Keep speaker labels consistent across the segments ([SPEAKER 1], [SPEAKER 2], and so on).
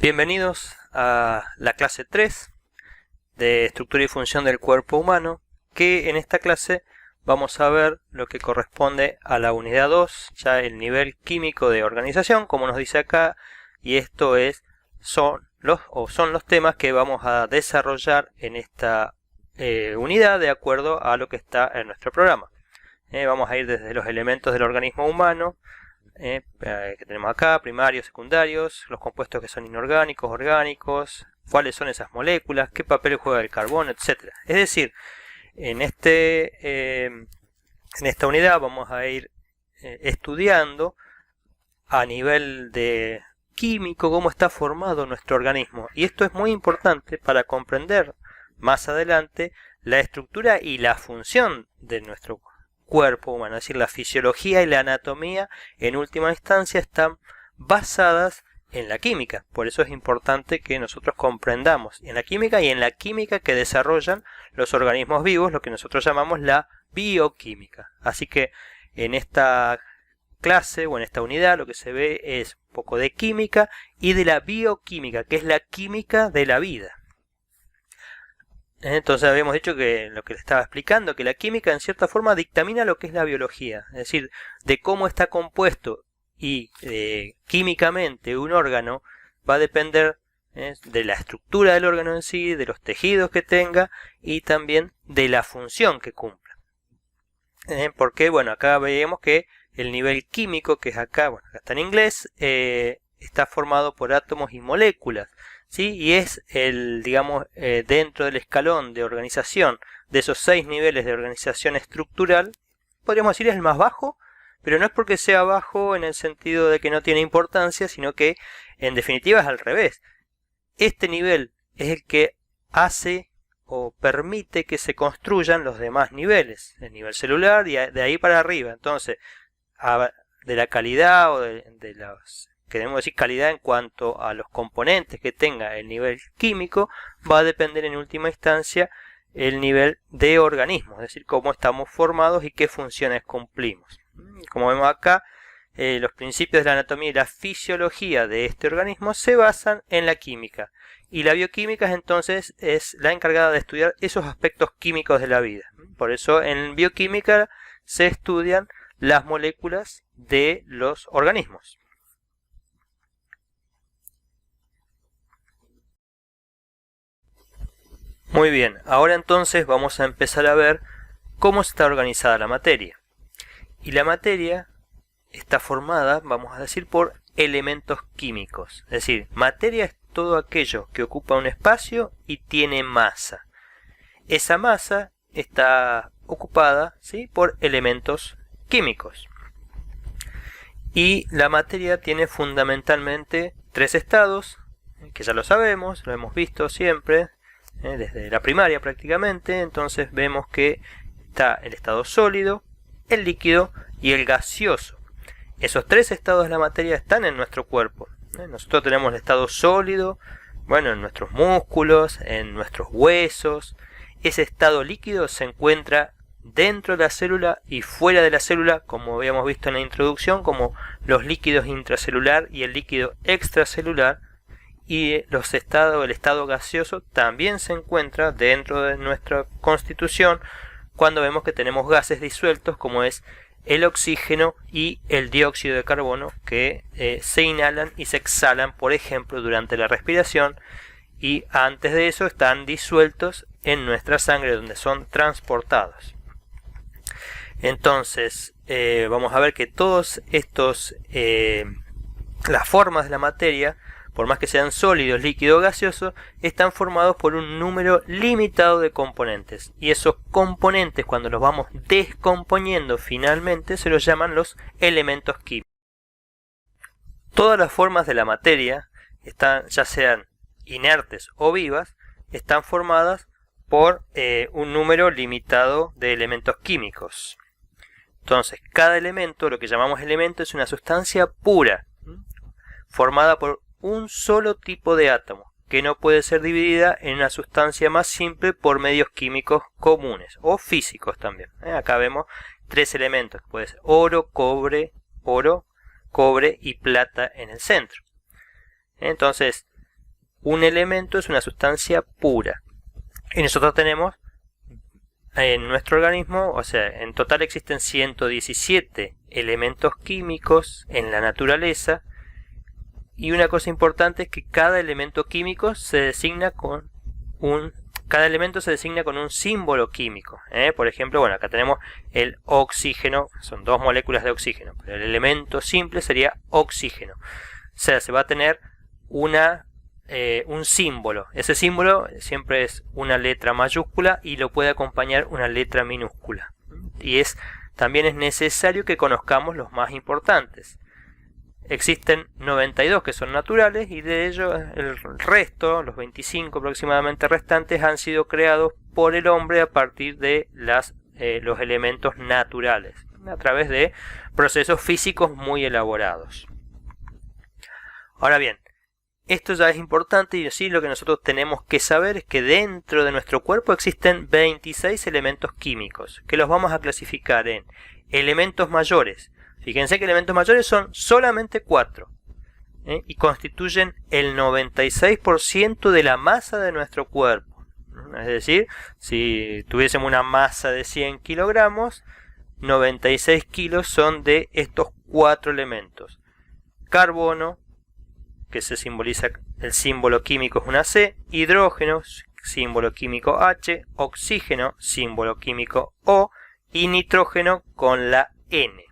[SPEAKER 1] Bienvenidos a la clase 3 de estructura y función del cuerpo humano, que en esta clase vamos a ver lo que corresponde a la unidad 2, ya el nivel químico de organización, como nos dice acá, y esto son los temas que vamos a desarrollar en esta unidad de acuerdo a lo que está en nuestro programa. Vamos a ir desde los elementos del organismo humano, que tenemos acá, primarios, secundarios, los compuestos que son inorgánicos, orgánicos, cuáles son esas moléculas, qué papel juega el carbono, etc. Es decir, en esta unidad vamos a ir estudiando a nivel de químico cómo está formado nuestro organismo, y esto es muy importante para comprender más adelante la estructura y la función de nuestro cuerpo humano, es decir, la fisiología y la anatomía en última instancia están basadas en la química. Por eso es importante que nosotros comprendamos en la química y en la química que desarrollan los organismos vivos, lo que nosotros llamamos la bioquímica. Así que en esta clase o en esta unidad lo que se ve es un poco de química y de la bioquímica, que es la química de la vida. Entonces habíamos dicho que lo que le estaba explicando, que la química en cierta forma dictamina lo que es la biología, es decir, de cómo está compuesto y químicamente un órgano va a depender de la estructura del órgano en sí, de los tejidos que tenga y también de la función que cumpla. Porque, bueno, acá veíamos que el nivel químico, que es acá, bueno, acá está en inglés, está formado por átomos y moléculas. ¿Sí? Y es digamos, dentro del escalón de organización de esos 6 niveles de organización estructural, podríamos decir es el más bajo, pero no es porque sea bajo en el sentido de que no tiene importancia, sino que en definitiva es al revés. Este nivel es el que hace o permite que se construyan los demás niveles, el nivel celular y de ahí para arriba. Entonces, de la calidad o de los... queremos decir calidad en cuanto a los componentes que tenga el nivel químico, va a depender en última instancia el nivel de organismo, es decir, cómo estamos formados y qué funciones cumplimos. Como vemos acá, los principios de la anatomía y la fisiología de este organismo se basan en la química, y la bioquímica entonces es la encargada de estudiar esos aspectos químicos de la vida. Por eso en bioquímica se estudian las moléculas de los organismos. Muy bien, ahora entonces vamos a empezar a ver cómo está organizada la materia. Y la materia está formada, vamos a decir, por elementos químicos. Es decir, materia es todo aquello que ocupa un espacio y tiene masa. Esa masa está ocupada, ¿sí?, por elementos químicos. Y la materia tiene fundamentalmente 3 estados, que ya lo sabemos, lo hemos visto siempre, desde la primaria prácticamente. Entonces vemos que está el estado sólido, el líquido y el gaseoso. Esos 3 estados de la materia están en nuestro cuerpo. Nosotros tenemos el estado sólido, bueno, en nuestros músculos, en nuestros huesos. Ese estado líquido se encuentra dentro de la célula y fuera de la célula, como habíamos visto en la introducción, como los líquidos intracelular y el líquido extracelular. Y el estado gaseoso también se encuentra dentro de nuestra constitución cuando vemos que tenemos gases disueltos como es el oxígeno y el dióxido de carbono, que se inhalan y se exhalan, por ejemplo, durante la respiración, y antes de eso están disueltos en nuestra sangre donde son transportados. Entonces vamos a ver que todos estos las formas de la materia, por más que sean sólidos, líquidos o gaseosos, están formados por un número limitado de componentes. Y esos componentes, cuando los vamos descomponiendo finalmente, se los llaman los elementos químicos. Todas las formas de la materia, ya sean inertes o vivas, están formadas por un número limitado de elementos químicos. Entonces, cada elemento, lo que llamamos elemento, es una sustancia pura, formada por un solo tipo de átomo, que no puede ser dividida en una sustancia más simple por medios químicos comunes o físicos también. Acá vemos 3 elementos, que puede ser oro, cobre y plata en el centro. Entonces, un elemento es una sustancia pura. Y nosotros tenemos en nuestro organismo, o sea, en total existen 117 elementos químicos en la naturaleza. Y una cosa importante es que cada elemento químico se designa con un símbolo químico. Por ejemplo, bueno, acá tenemos el oxígeno, son dos moléculas de oxígeno, pero el elemento simple sería oxígeno. O sea, se va a tener un símbolo. Ese símbolo siempre es una letra mayúscula y lo puede acompañar una letra minúscula. Y también es necesario que conozcamos los más importantes. Existen 92 que son naturales y de ellos el resto, los 25 aproximadamente restantes, han sido creados por el hombre a partir de los elementos naturales, a través de procesos físicos muy elaborados. Ahora bien, esto ya es importante y sí, lo que nosotros tenemos que saber es que dentro de nuestro cuerpo existen 26 elementos químicos, que los vamos a clasificar en elementos mayores. Fíjense que elementos mayores son solamente 4 y constituyen el 96% de la masa de nuestro cuerpo. Es decir, si tuviésemos una masa de 100 kilogramos, 96 kilos son de estos 4 elementos. Carbono, que se simboliza, el símbolo químico es una C, hidrógeno, símbolo químico H, oxígeno, símbolo químico O, y nitrógeno con la N.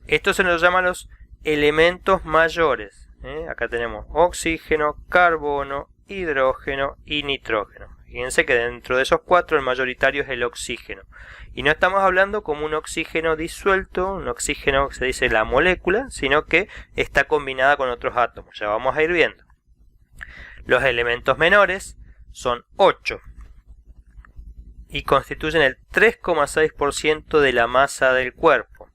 [SPEAKER 1] Esto se nos llama los elementos mayores. Acá tenemos oxígeno, carbono, hidrógeno y nitrógeno. Fíjense que dentro de esos 4 el mayoritario es el oxígeno. Y no estamos hablando como un oxígeno disuelto, un oxígeno que se dice la molécula, sino que está combinada con otros átomos. Ya vamos a ir viendo. Los elementos menores son 8 y constituyen el 3,6% de la masa del cuerpo.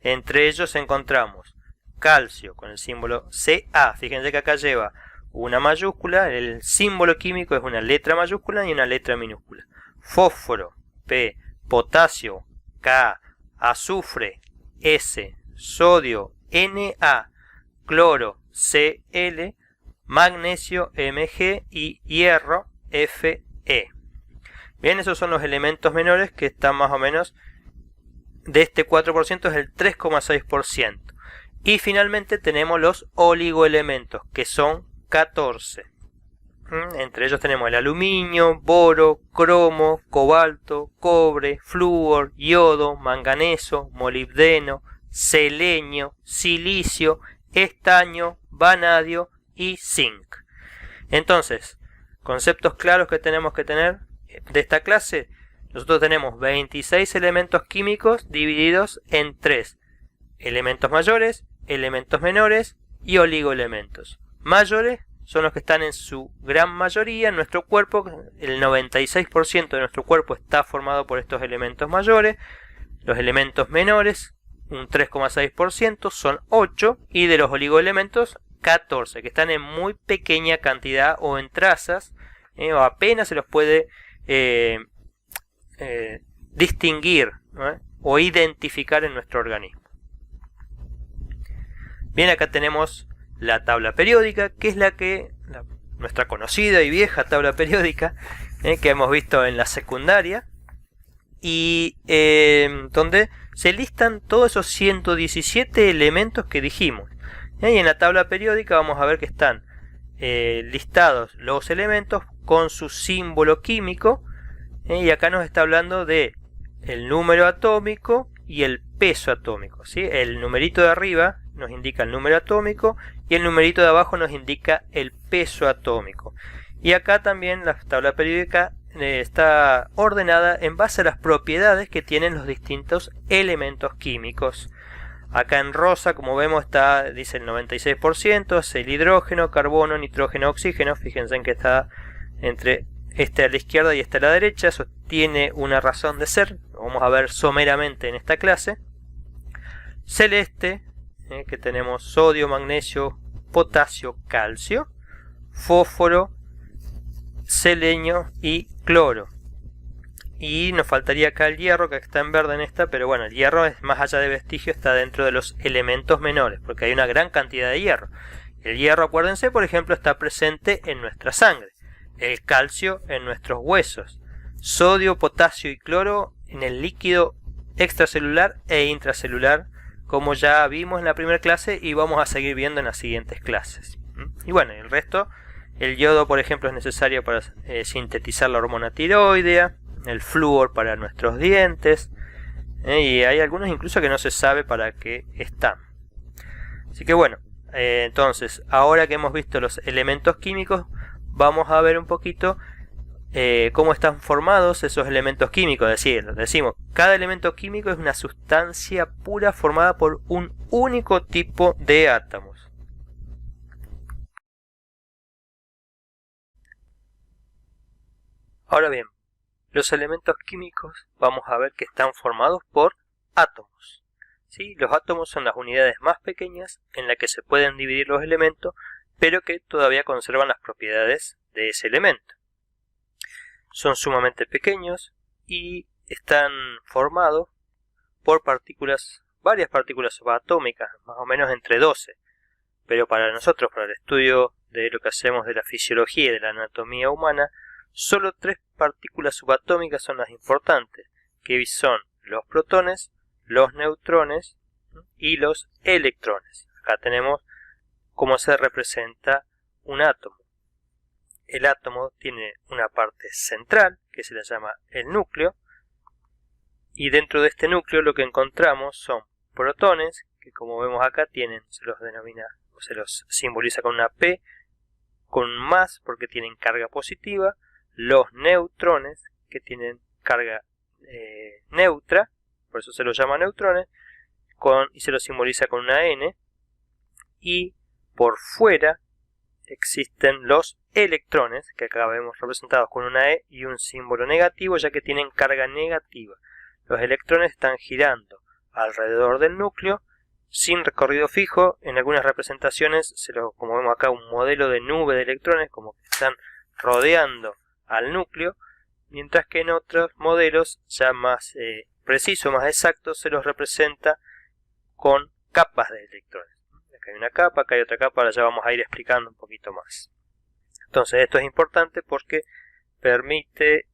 [SPEAKER 1] Entre ellos encontramos calcio con el símbolo Ca. Fíjense que acá lleva una mayúscula, el símbolo químico es una letra mayúscula y una letra minúscula. Fósforo, P, potasio, K, azufre, S, sodio, Na, cloro, Cl, magnesio, Mg y hierro, Fe. Bien, esos son los elementos menores que están más o menos de este 4%, es el 3,6%. Y finalmente tenemos los oligoelementos, que son 14. Entre ellos tenemos el aluminio, boro, cromo, cobalto, cobre, flúor, yodo, manganeso, molibdeno, selenio, silicio, estaño, vanadio y zinc. Entonces, conceptos claros que tenemos que tener de esta clase. Nosotros tenemos 26 elementos químicos divididos en 3. Elementos mayores, elementos menores y oligoelementos. Mayores son los que están en su gran mayoría en nuestro cuerpo. El 96% de nuestro cuerpo está formado por estos elementos mayores. Los elementos menores, un 3,6%, son 8. Y de los oligoelementos, 14, que están en muy pequeña cantidad o en trazas, o apenas se los puede distinguir, ¿no? O identificar en nuestro organismo. Bien, acá tenemos la tabla periódica, que es nuestra conocida y vieja tabla periódica, que hemos visto en la secundaria, y donde se listan todos esos 117 elementos que dijimos. Y en la tabla periódica vamos a ver que están listados los elementos con su símbolo químico, y acá nos está hablando de el número atómico y el peso atómico, ¿sí? El numerito de arriba nos indica el número atómico y el numerito de abajo nos indica el peso atómico. Y acá también la tabla periódica está ordenada en base a las propiedades que tienen los distintos elementos químicos. Acá en rosa, como vemos, dice el 96%, es el hidrógeno, carbono, nitrógeno, oxígeno. Fíjense en que está entre este a la izquierda y este a la derecha. Eso tiene una razón de ser, lo vamos a ver someramente en esta clase. Celeste, que tenemos sodio, magnesio, potasio, calcio, fósforo, selenio y cloro. Y nos faltaría acá el hierro, que está en verde en esta, pero bueno, el hierro es más allá de vestigio, está dentro de los elementos menores, porque hay una gran cantidad de hierro. El hierro, acuérdense, por ejemplo, está presente en nuestra sangre. El calcio en nuestros huesos. Sodio, potasio y cloro en el líquido extracelular e intracelular, como ya vimos en la primera clase y vamos a seguir viendo en las siguientes clases. Y bueno, el resto, el yodo, por ejemplo, es necesario para sintetizar la hormona tiroidea, el flúor para nuestros dientes, y hay algunos incluso que no se sabe para qué están. Así que bueno, entonces, ahora que hemos visto los elementos químicos, vamos a ver un poquito cómo están formados esos elementos químicos. Es decir, decimos, cada elemento químico es una sustancia pura formada por un único tipo de átomos. Ahora bien, los elementos químicos vamos a ver que están formados por átomos. ¿Sí? Los átomos son las unidades más pequeñas en las que se pueden dividir los elementos, pero que todavía conservan las propiedades de ese elemento. Son sumamente pequeños y están formados por partículas, varias partículas subatómicas, más o menos entre 12. Pero para nosotros, para el estudio de lo que hacemos de la fisiología y de la anatomía humana, solo 3 partículas subatómicas son las importantes, que son los protones, los neutrones y los electrones. Acá tenemos cómo se representa un átomo. El átomo tiene una parte central, que se le llama el núcleo, y dentro de este núcleo lo que encontramos son protones, que como vemos acá se los denomina o se los simboliza con una P, con más porque tienen carga positiva, los neutrones, que tienen carga neutra, por eso se los llama neutrones, y se los simboliza con una N, y por fuera existen los electrones, que acá vemos representados con una E y un símbolo negativo, ya que tienen carga negativa. Los electrones están girando alrededor del núcleo, sin recorrido fijo. En algunas representaciones, como vemos acá, un modelo de nube de electrones, como que están rodeando al núcleo, mientras que en otros modelos, ya más precisos, más exactos, se los representa con capas de electrones. Acá hay una capa, acá hay otra capa, ahora ya vamos a ir explicando un poquito más. Entonces esto es importante porque permite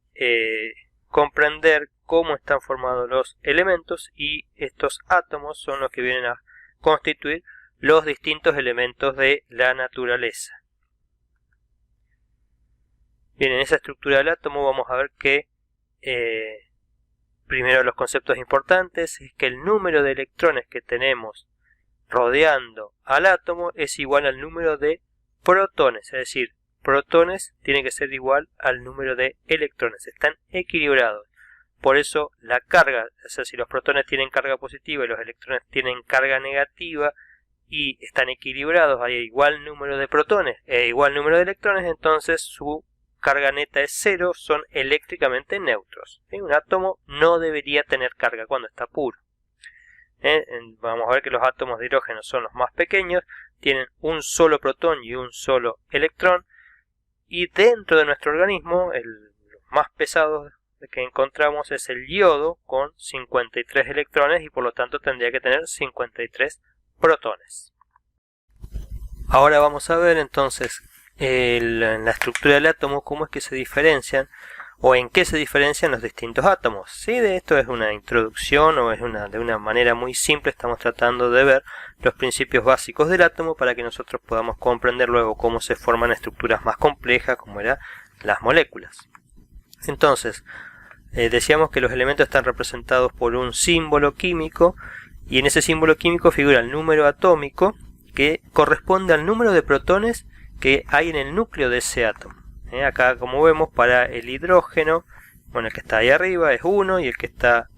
[SPEAKER 1] comprender cómo están formados los elementos, y estos átomos son los que vienen a constituir los distintos elementos de la naturaleza. Bien, en esa estructura del átomo vamos a ver que primero los conceptos importantes es que el número de electrones que tenemos rodeando al átomo es igual al número de protones, es decir, protones tiene que ser igual al número de electrones, están equilibrados. Por eso la carga, o sea, si los protones tienen carga positiva y los electrones tienen carga negativa y están equilibrados, hay igual número de protones e igual número de electrones, entonces su carga neta es 0, son eléctricamente neutros. Un átomo no debería tener carga cuando está puro. Vamos a ver que los átomos de hidrógeno son los más pequeños, tienen un solo protón y un solo electrón, y dentro de nuestro organismo, los más pesados que encontramos es el yodo con 53 electrones y por lo tanto tendría que tener 53 protones. Ahora vamos a ver entonces en la estructura del átomo cómo es que se diferencian o en qué se diferencian los distintos átomos. ¿Sí? De esto es una introducción o es de una manera muy simple, estamos tratando de ver los principios básicos del átomo para que nosotros podamos comprender luego cómo se forman estructuras más complejas como eran las moléculas. Entonces, decíamos que los elementos están representados por un símbolo químico y en ese símbolo químico figura el número atómico que corresponde al número de protones que hay en el núcleo de ese átomo. Acá, como vemos, para el hidrógeno, bueno, el que está ahí arriba es 1 y el que está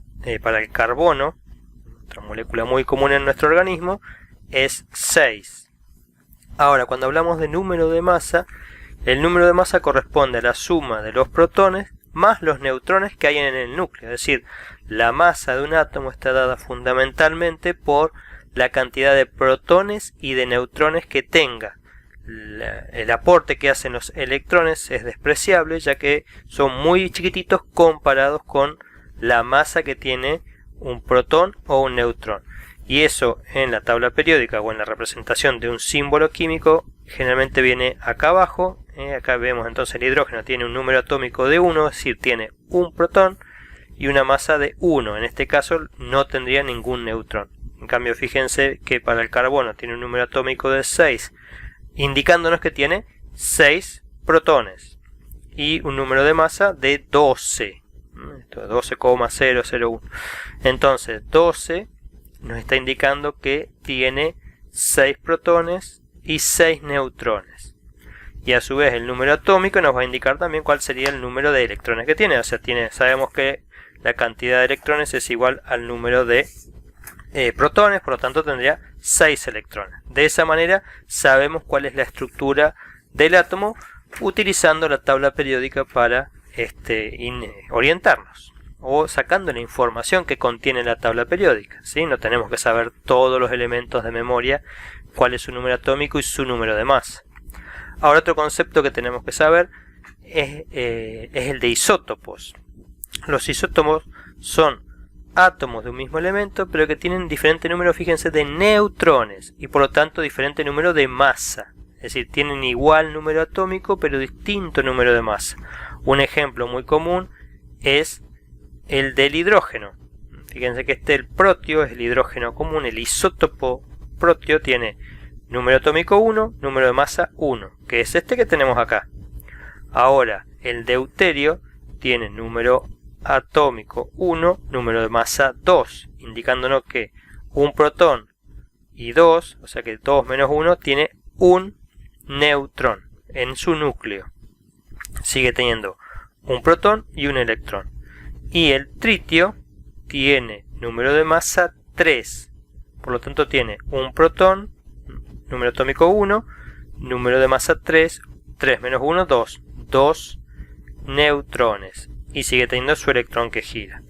[SPEAKER 1] para el carbono, otra molécula muy común en nuestro organismo, es 6. Ahora, cuando hablamos de número de masa, el número de masa corresponde a la suma de los protones más los neutrones que hay en el núcleo. Es decir, la masa de un átomo está dada fundamentalmente por la cantidad de protones y de neutrones que tenga. El aporte que hacen los electrones es despreciable, ya que son muy chiquititos comparados con la masa que tiene un protón o un neutrón. Y eso en la tabla periódica o en la representación de un símbolo químico generalmente viene acá abajo. Acá vemos entonces el hidrógeno tiene un número atómico de 1, es decir, tiene un protón y una masa de 1. En este caso no tendría ningún neutrón. En cambio, fíjense que para el carbono tiene un número atómico de 6, indicándonos que tiene 6 protones y un número de masa de 12. 12,001. Entonces 12 nos está indicando que tiene 6 protones y 6 neutrones. Y a su vez el número atómico nos va a indicar también cuál sería el número de electrones que tiene. O sea, sabemos que la cantidad de electrones es igual al número de protones, por lo tanto tendría 6 electrones. De esa manera sabemos cuál es la estructura del átomo utilizando la tabla periódica para orientarnos, o sacando la información que contiene la tabla periódica, ¿sí? No tenemos que saber todos los elementos de memoria, cuál es su número atómico y su número de masa. Ahora, otro concepto que tenemos que saber es el de isótopos. Los isótopos son átomos de un mismo elemento, pero que tienen diferente número, fíjense, de neutrones y por lo tanto diferente número de masa. Es decir, tienen igual número atómico, pero distinto número de masa. Un ejemplo muy común es el del hidrógeno. Fíjense que el protio es el hidrógeno común. El isótopo protio tiene número atómico 1, número de masa 1, que es este que tenemos acá. Ahora, el deuterio tiene número atómico 1, número de masa 2, indicándonos que un protón y 2, o sea que 2 menos 1, tiene un neutrón en su núcleo. Sigue teniendo un protón y un electrón. Y el tritio tiene número de masa 3, por lo tanto tiene un protón, número atómico 1, número de masa 3, 3 menos 1, 2, 2 neutrones. Y sigue teniendo su electrón que gira.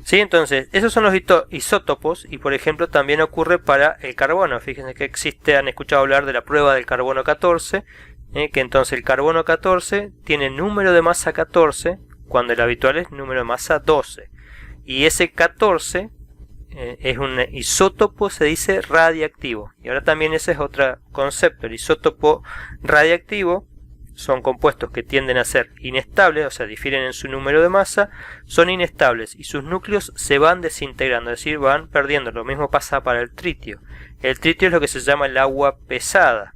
[SPEAKER 1] ¿Sí? Entonces, esos son los isótopos, y por ejemplo también ocurre para el carbono. Fíjense que han escuchado hablar de la prueba del carbono 14, que entonces el carbono 14 tiene número de masa 14, cuando el habitual es número de masa 12. Y ese 14 es un isótopo, se dice radiactivo. Y ahora también ese es otro concepto. El isótopo radiactivo son compuestos que tienden a ser inestables, o sea, difieren en su número de masa, son inestables y sus núcleos se van desintegrando, es decir, van perdiendo. Lo mismo pasa para el tritio. El tritio es lo que se llama el agua pesada.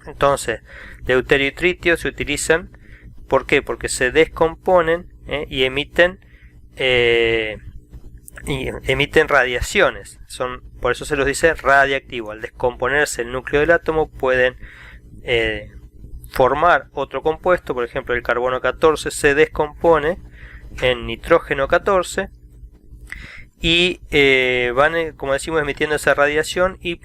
[SPEAKER 1] Entonces, deuterio y tritio se utilizan, ¿por qué? Porque se descomponen y emiten radiaciones. Por eso se los dice radiactivo. Al descomponerse el núcleo del átomo pueden formar otro compuesto. Por ejemplo, el carbono 14 se descompone en nitrógeno 14 y van, como decimos, emitiendo esa radiación y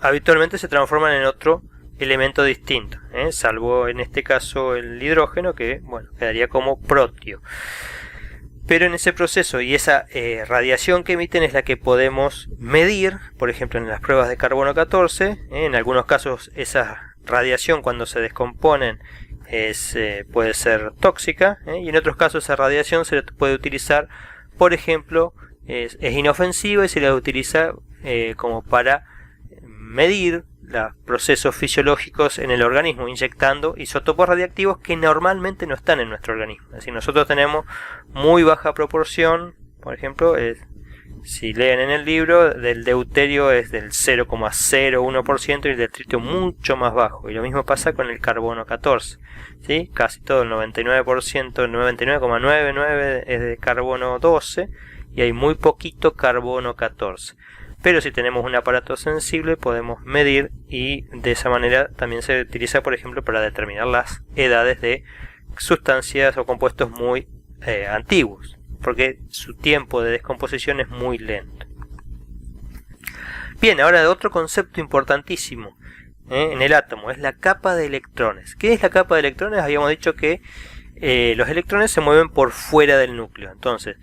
[SPEAKER 1] habitualmente se transforman en otro elemento distinto, salvo en este caso el hidrógeno, que bueno, quedaría como protio. Pero en ese proceso y esa radiación que emiten es la que podemos medir, por ejemplo en las pruebas de carbono 14, en algunos casos esa radiación cuando se descomponen puede ser tóxica, y en otros casos esa radiación se puede utilizar, por ejemplo, es inofensiva y se la utiliza como para medir los procesos fisiológicos en el organismo, inyectando isótopos radiactivos que normalmente no están en nuestro organismo. Es decir, nosotros tenemos muy baja proporción, por ejemplo, si leen en el libro, del deuterio es del 0,01% y el del tritio mucho más bajo. Y lo mismo pasa con el carbono 14. ¿Sí? Casi todo, el 99%, el 99,99% es de carbono 12 y hay muy poquito carbono 14. Pero si tenemos un aparato sensible podemos medir, y de esa manera también se utiliza, por ejemplo, para determinar las edades de sustancias o compuestos muy antiguos, porque su tiempo de descomposición es muy lento. Bien, ahora otro concepto importantísimo en el átomo es la capa de electrones. ¿Qué es la capa de electrones? Habíamos dicho que los electrones se mueven por fuera del núcleo. Entonces,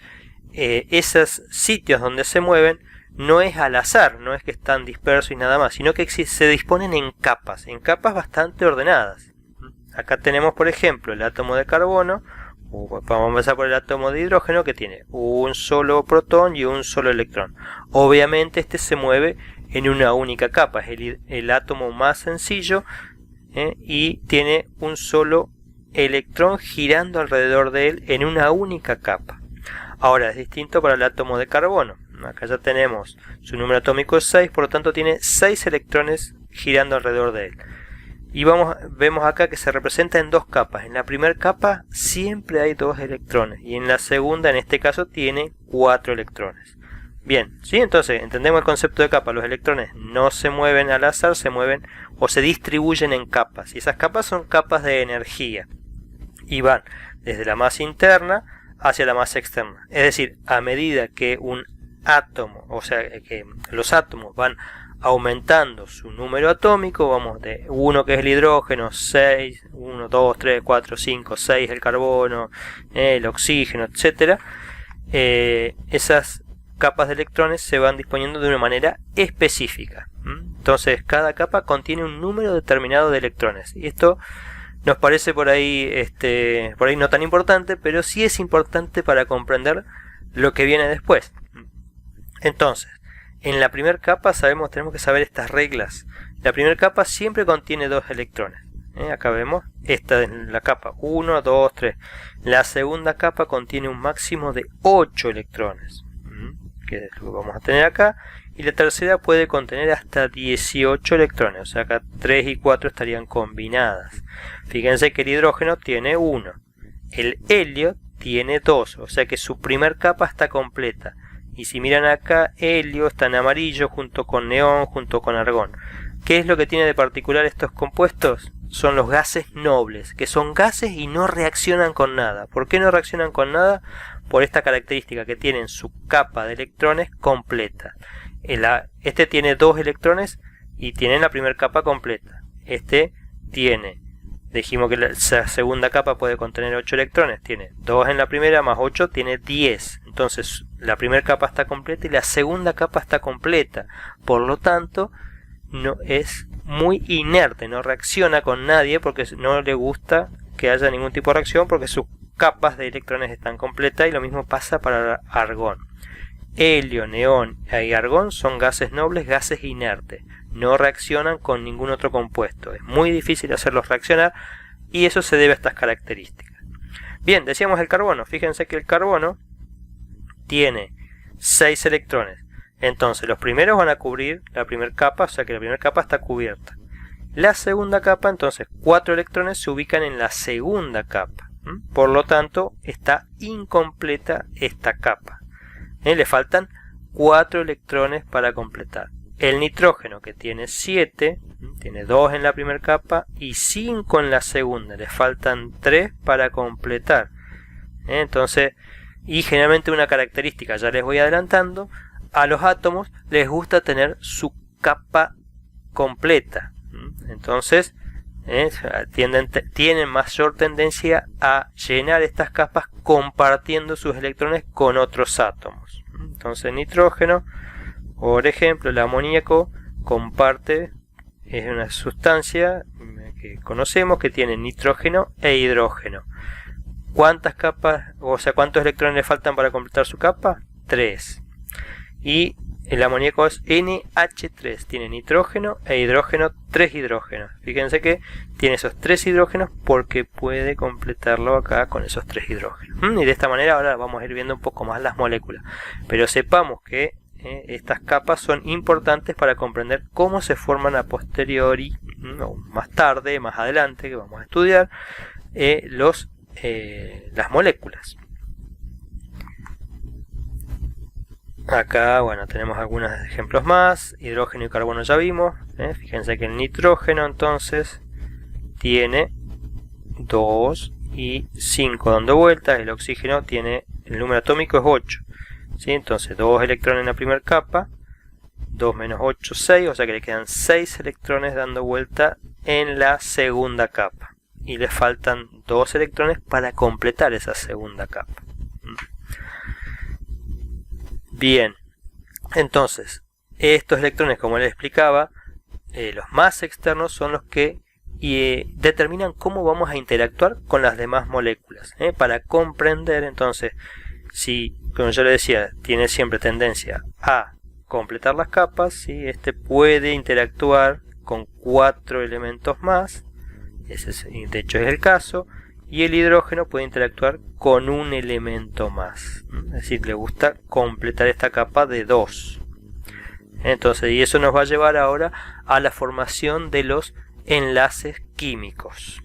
[SPEAKER 1] esos sitios donde se mueven no es al azar, no es que están dispersos y nada más, sino que se disponen en capas bastante ordenadas. Acá tenemos, por ejemplo, el átomo de carbono vamos a empezar por el átomo de hidrógeno, que tiene un solo protón y un solo electrón. Obviamente este se mueve en una única capa, es el átomo más sencillo, y tiene un solo electrón girando alrededor de él en una única capa. Ahora es distinto para el átomo de carbono. Acá ya tenemos su número atómico es 6, por lo tanto tiene 6 electrones girando alrededor de él. Y vemos acá que se representa en dos capas. En la primera capa siempre hay 2 electrones y en la segunda, en este caso, tiene 4 electrones. Bien, ¿sí? Entonces entendemos el concepto de capa. Los electrones no se mueven al azar, se mueven o se distribuyen en capas. Y esas capas son capas de energía y van desde la masa interna hacia la masa externa. Es decir, a medida que un átomo, o sea, que los átomos van aumentando su número atómico, vamos de 1 que es el hidrógeno, 6, 1, 2, 3, 4, 5, 6 el carbono, el oxígeno, etc. Esas capas de electrones se van disponiendo de una manera específica. Entonces cada capa contiene un número determinado de electrones. Y esto nos parece por ahí no tan importante, pero sí es importante para comprender lo que viene después. Entonces, en la primera capa tenemos que saber estas reglas. La primera capa siempre contiene 2 electrones. Acá vemos, esta es la capa 1, 2, 3. La segunda capa contiene un máximo de 8 electrones, que es lo que vamos a tener acá. Y la tercera puede contener hasta 18 electrones, o sea, acá 3 y 4 estarían combinadas. Fíjense que el hidrógeno tiene 1, el helio tiene 2, o sea que su primer capa está completa. Y si miran acá, helio está en amarillo junto con neón, junto con argón. ¿Qué es lo que tiene de particular estos compuestos? Son los gases nobles, que son gases y no reaccionan con nada. ¿Por qué no reaccionan con nada? Por esta característica que tienen su capa de electrones completa. Este tiene 2 electrones y tiene la primera capa completa. Este tiene, dijimos que la segunda capa puede contener 8 electrones. Tiene 2 en la primera más 8, tiene 10. Entonces la primera capa está completa y la segunda capa está completa. Por lo tanto, no es muy inerte, no reacciona con nadie porque no le gusta que haya ningún tipo de reacción porque sus capas de electrones están completas, y lo mismo pasa para argón. Helio, neón y argón son gases nobles, gases inertes. No reaccionan con ningún otro compuesto. Es muy difícil hacerlos reaccionar y eso se debe a estas características. Bien, decíamos el carbono. Fíjense que el carbono tiene 6 electrones. Entonces los primeros van a cubrir la primera capa, o sea que la primera capa está cubierta. La segunda capa, entonces 4 electrones se ubican en la segunda capa. Por lo tanto, está incompleta esta capa. Le faltan 4 electrones para completar. El nitrógeno, que tiene 7, tiene 2 en la primera capa y 5 en la segunda. Le faltan 3 para completar. Entonces, y generalmente una característica, ya les voy adelantando, a los átomos les gusta tener su capa completa. Entonces, tienen mayor tendencia a llenar estas capas compartiendo sus electrones con otros átomos. Entonces nitrógeno, por ejemplo, el amoníaco comparte, es una sustancia que conocemos que tiene nitrógeno e hidrógeno. ¿Cuántas capas, o sea, cuántos electrones le faltan para completar su capa? 3. Y el amoníaco es NH3, tiene nitrógeno e hidrógeno, 3 hidrógenos. Fíjense que tiene esos 3 hidrógenos porque puede completarlo acá con esos 3 hidrógenos. Y de esta manera ahora vamos a ir viendo un poco más las moléculas. Pero sepamos que estas capas son importantes para comprender cómo se forman a posteriori, o más tarde, más adelante, que vamos a estudiar, las moléculas. Acá, bueno, tenemos algunos ejemplos más. Hidrógeno y carbono ya vimos. Fíjense que el nitrógeno entonces tiene 2 y 5 dando vueltas. El oxígeno tiene, el número atómico es 8. ¿Sí? Entonces 2 electrones en la primera capa. 2 menos 8, 6. O sea que le quedan 6 electrones dando vuelta en la segunda capa. Y le faltan 2 electrones para completar esa segunda capa. Bien, entonces, estos electrones, como les explicaba, los más externos son los que y determinan cómo vamos a interactuar con las demás moléculas, para comprender entonces si, como yo le decía, tiene siempre tendencia a completar las capas, ¿sí? Este puede interactuar con 4 elementos más, de hecho es el caso, y el hidrógeno puede interactuar con un elemento más, es decir, le gusta completar esta capa de 2. Entonces, y eso nos va a llevar ahora a la formación de los enlaces químicos.